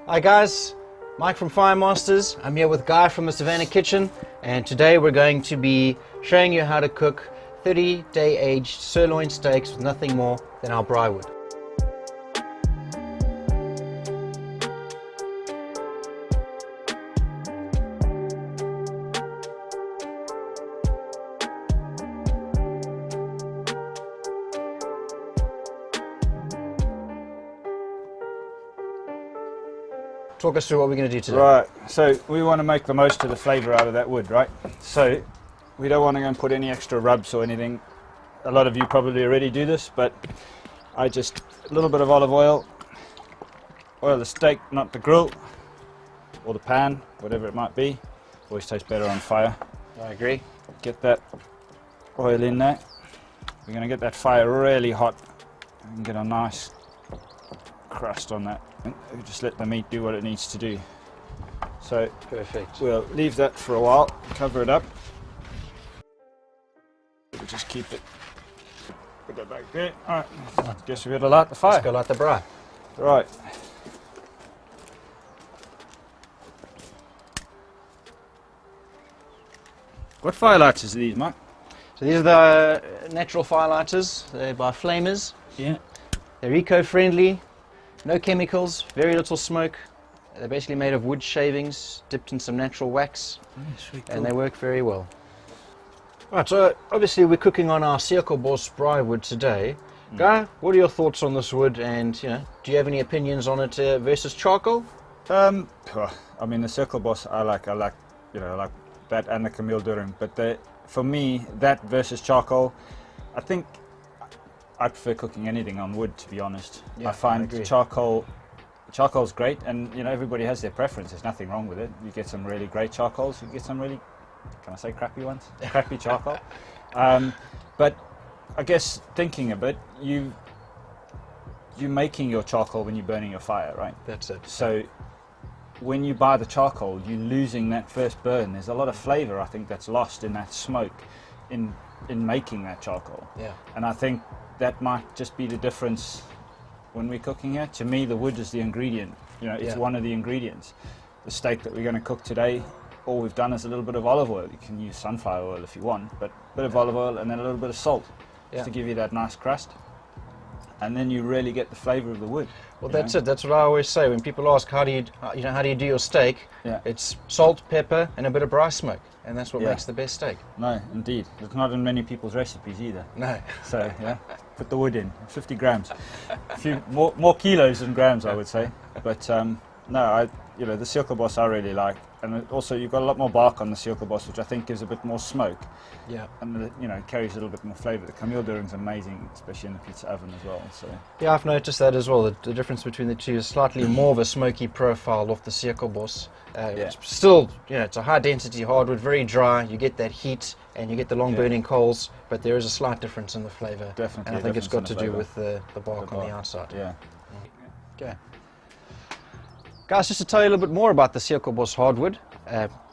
Hi guys, Mike from Firemasters. I'm here with Guy from the Savannah Kitchen, and today we're going to be showing you how to cook 30-day aged sirloin steaks with nothing more than our braai wood. Talk us through what we're going to do today. Right, so we want to make the most of the flavour out of that wood, right? So we don't want to go and put any extra rubs or anything. A lot of you probably already do this, but I just, a little bit of olive oil, oil the steak, not the grill, or the pan, whatever it might be. Always tastes better on fire. I agree. Get that oil in there. We're going to get that fire really hot and get a nice crust on that. And just let the meat do what it needs to do. So Perfect. we'll leave that for a while, cover it up. We'll just keep it, put that back there. Alright, I guess we better light the fire. Let's go light the braai. Right. What fire lighters are these, Mike? So these are the natural fire lighters. They're by Flamers. Yeah. They're eco-friendly, no chemicals, very little smoke. They're basically made of wood shavings dipped in some natural wax, and they work very well. Right, so obviously we're cooking on our Sekelbos braai wood today. Guy, what are your thoughts on this wood, and do you have any opinions on it versus charcoal? I mean, the Sekelbos I like that and the Camille Durham, but for me, that versus charcoal, I think I prefer cooking anything on wood, to be honest. Yeah, I find charcoal's great, and everybody has their preference. There's nothing wrong with it. You get some really great charcoals, you get some really, can I say crappy ones? Crappy charcoal. But I guess thinking a bit, you're making your charcoal when you're burning your fire, right? That's it. So when you buy the charcoal, you're losing that first burn. There's a lot of flavour, I think, that's lost in that smoke in making that charcoal. Yeah. And I think that might just be the difference when we're cooking here. To me, the wood is the ingredient. It's one of the ingredients. The steak that we're going to cook today, all we've done is a little bit of olive oil. You can use sunflower oil if you want, but a bit of olive oil and then a little bit of salt, just to give you that nice crust. And then you really get the flavour of the wood. Well, that's it. That's what I always say when people ask how do you do your steak. Yeah. It's salt, pepper, and a bit of braai smoke, and that's what makes the best steak. No, indeed. It's not in many people's recipes either. No. So put the wood in, 50 grams, a few more kilos than grams, I would say. But no, the Sekelbos I really like, and also you've got a lot more bark on the Sekelbos, which I think gives a bit more smoke. Yeah. And it carries a little bit more flavour. The Camille Durham's amazing, especially in the pizza oven as well. So yeah, I've noticed that as well. The difference between the two is slightly more of a smoky profile off the Sekelbos. Still, it's a high density hardwood, very dry. You get that heat and you get the long burning coals, but there is a slight difference in the flavour. Definitely. And I think it's got to do with the bark on the outside. Yeah. Okay. Guys, just to tell you a little bit more about the Sekelbos hardwood.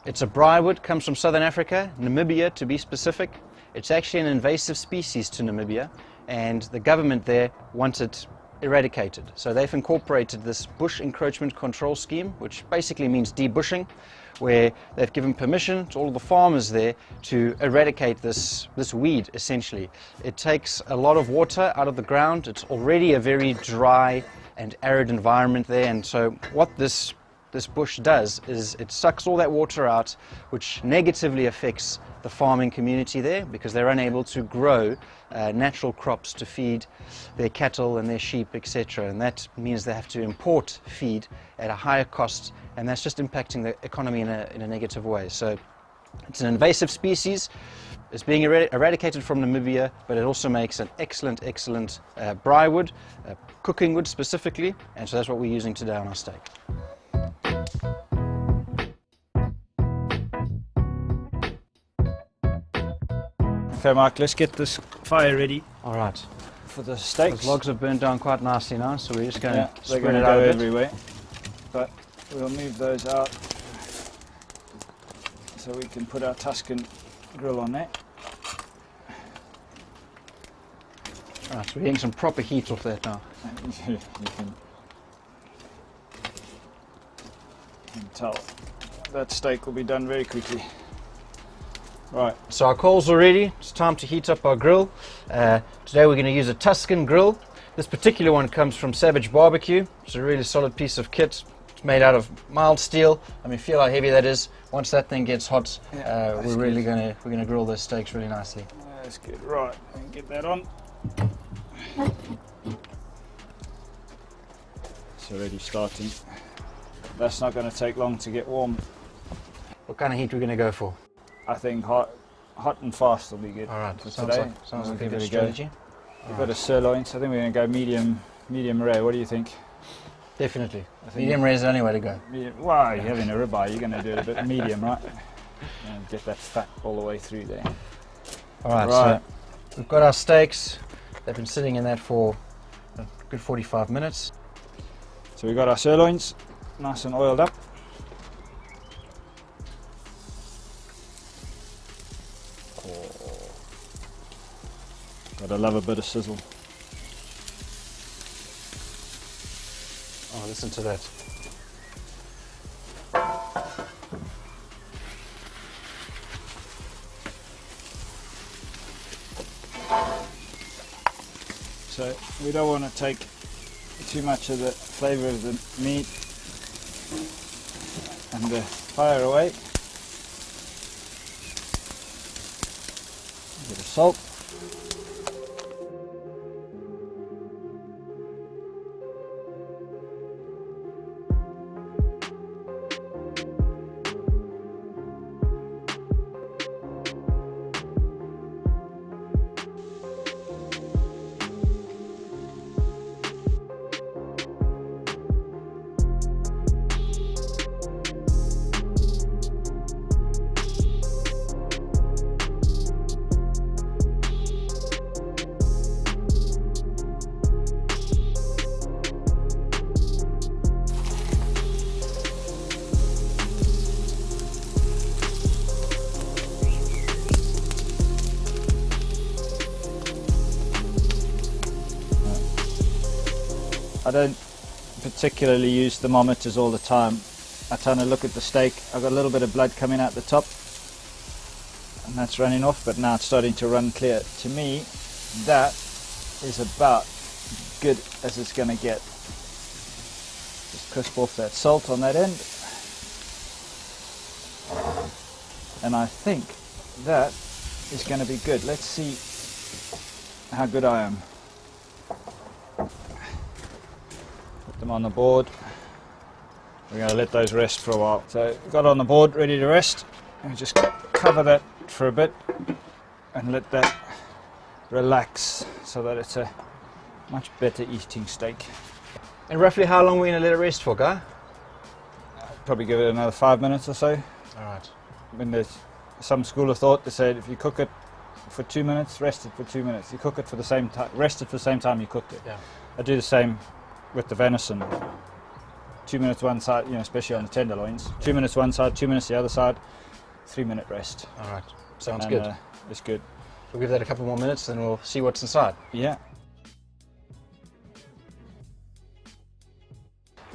It's a braai wood, comes from Southern Africa, Namibia to be specific. It's actually an invasive species to Namibia, and the government there wants it eradicated. So they've incorporated this bush encroachment control scheme, which basically means debushing, where they've given permission to all of the farmers there to eradicate this weed, essentially. It takes a lot of water out of the ground. It's already a very dry and arid environment there, and so what this bush does is it sucks all that water out, which negatively affects the farming community there because they're unable to grow natural crops to feed their cattle and their sheep, etc. And that means they have to import feed at a higher cost, and that's just impacting the economy in a negative way. So it's an invasive species. It's being eradicated from Namibia, but it also makes an excellent braai wood, cooking wood specifically, and so that's what we're using today on our steak. Okay, Mike, let's get this fire ready. All right. For the steaks. Those logs have burned down quite nicely now, so we're just going to spread they're going it to out go a bit. everywhere. But we'll move those out so we can put our Tuscan grill on there. Right, so we're getting some proper heat off that now. You can You can tell that steak will be done very quickly. Right, So our coals are ready. It's time to heat up our grill. Today we're going to use a Tuscan grill. This particular one comes from Savage Barbecue. It's a really solid piece of kit. It's made out of mild steel. I mean, feel how heavy that is. Once that thing gets hot, we're really going to grill those steaks really nicely. that's good. Right, get that on. It's already starting. That's not going to take long to get warm. What kind of heat we're going to go for? I think hot and fast will be good. All right, for sounds today. like a Give good it a strategy. We've got a sirloin, so I think we're going to go medium rare. What do you think? Definitely. I think Medium rare is the only way to go. Wow, you're having a ribeye, you're going to do it a bit medium, right? And get that fat all the way through there. All right, so we've got our steaks. They've been sitting in that for a good 45 minutes. So we've got our sirloins, nice and oiled up. Gotta love a bit of sizzle. Oh, listen to that. So we don't want to take too much of the flavour of the meat and the fire away. A bit of salt. I don't particularly use thermometers all the time. I kind of look at the steak. I've got a little bit of blood coming out the top and that's running off, but now it's starting to run clear. To me, that is about good as it's going to get. Just crisp off that salt on that end. And I think that is going to be good. Let's see how good I am. Them on the board. We're going to let those rest for a while. So got on the board ready to rest, and just cover that for a bit and let that relax so that it's a much better eating steak. And roughly how long are we going to let it rest for, Guy? Probably give it another 5 minutes or so. All right. When there's some school of thought that said if you cook it for 2 minutes, rest it for 2 minutes. You cook it for the same time, rest it for the same time you cooked it. Yeah. I do the same with the venison. 2 minutes one side, you know, especially on the tenderloins. 2 minutes one side, 2 minutes the other side. 3 minute rest. All right. Sounds And, good. It's good. We'll give that a couple more minutes, then we'll see what's inside. Yeah.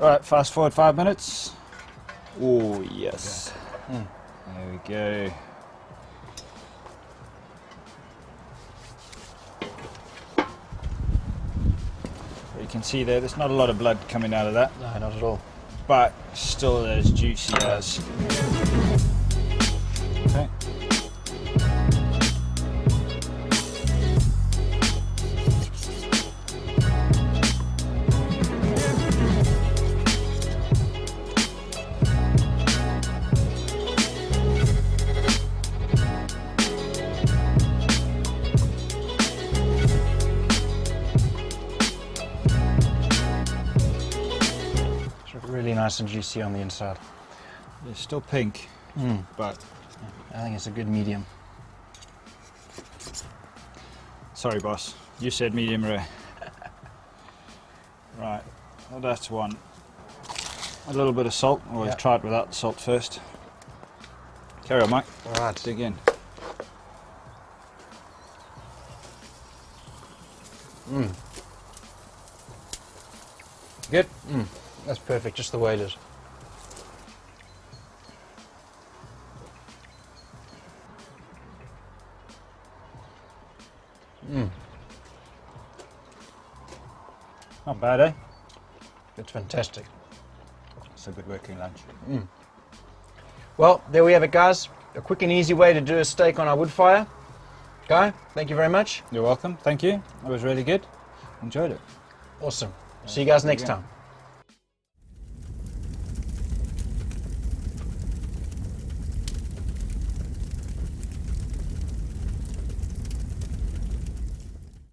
All right, fast forward 5 minutes. Oh yes. Okay. There we go. You can see there's not a lot of blood coming out of that, No, not at all. but still as juicy as. Okay. Really nice and juicy on the inside. It's still pink, but I think it's a good medium. sorry, boss. You said medium rare. Right. Well, that's one. A little bit of salt. Always Yeah. try it without the salt first. Carry on, Mike. All right. Dig in. Good. That's perfect, just the way it is. Not bad, eh? It's fantastic. It's a good working lunch. Well, there we have it, guys. A quick and easy way to do a steak on our wood fire. Guy, thank you very much. You're welcome. Thank you. It was really good. Enjoyed it. Awesome. See you guys next time.